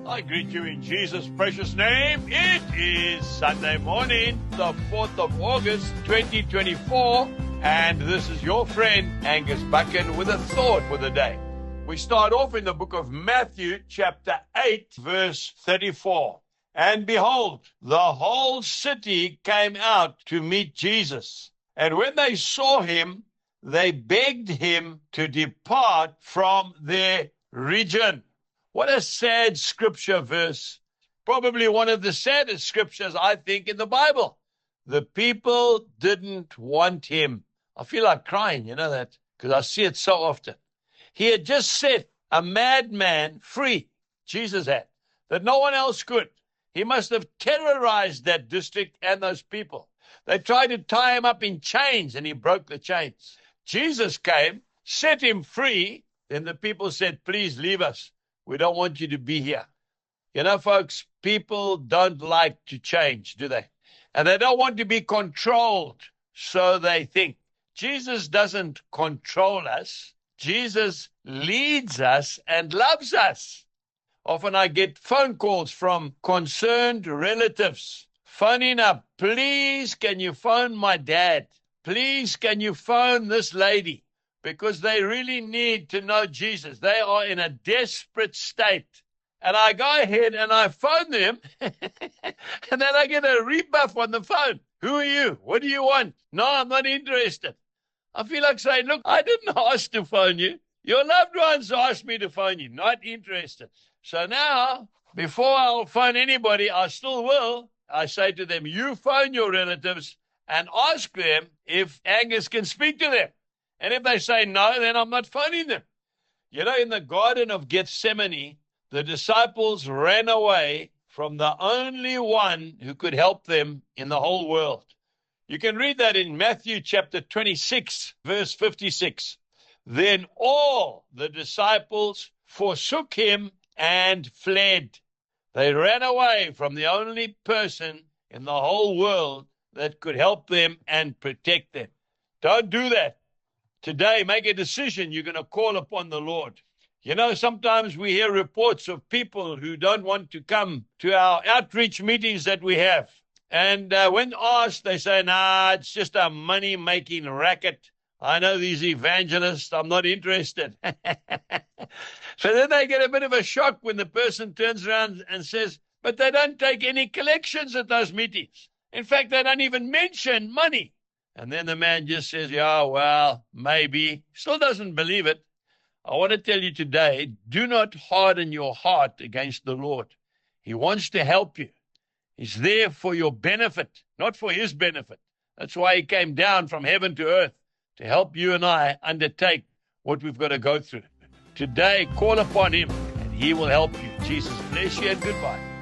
I greet you in Jesus' precious name. It is Sunday morning, the 4th of August, 2024, and this is your friend, Angus Buchan, with a thought for the day. We start off in the book of Matthew, chapter 8, verse 34. And behold, the whole city came out to meet Jesus. And when they saw him, they begged him to depart from their region. What a sad scripture verse. Probably one of the saddest scriptures, I think, in the Bible. The people didn't want him. I feel like crying, you know that, because I see it so often. He had just set a madman free, Jesus had, that no one else could. He must have terrorized that district and those people. They tried to tie him up in chains, and he broke the chains. Jesus came, set him free, then the people said, please leave us. We don't want you to be here. You know, folks, people don't like to change, do they? And they don't want to be controlled, so they think. Jesus doesn't control us. Jesus leads us and loves us. Often I get phone calls from concerned relatives, phoning up, please, can you phone my dad? Please, can you phone this lady? Because they really need to know Jesus. They are in a desperate state. And I go ahead and I phone them, and then I get a rebuff on the phone. Who are you? What do you want? No, I'm not interested. I feel like saying, look, I didn't ask to phone you. Your loved ones asked me to phone you. Not interested. So now, before I'll phone anybody, I still will. I say to them, you phone your relatives and ask them if Angus can speak to them. And if they say no, then I'm not phoning them. You know, in the Garden of Gethsemane, the disciples ran away from the only one who could help them in the whole world. You can read that in Matthew chapter 26, verse 56. Then all the disciples forsook him and fled. They ran away from the only person in the whole world that could help them and protect them. Don't do that. Today, make a decision. You're going to call upon the Lord. You know, sometimes we hear reports of people who don't want to come to our outreach meetings that we have. And when asked, they say, nah, it's just a money-making racket. I know these evangelists. I'm not interested. So then they get a bit of a shock when the person turns around and says, but they don't take any collections at those meetings. In fact, they don't even mention money. And then the man just says, yeah, well, maybe. Still doesn't believe it. I want to tell you today, do not harden your heart against the Lord. He wants to help you. He's there for your benefit, not for his benefit. That's why he came down from heaven to earth to help you and I undertake what we've got to go through. Today, call upon him and he will help you. Jesus bless you and goodbye.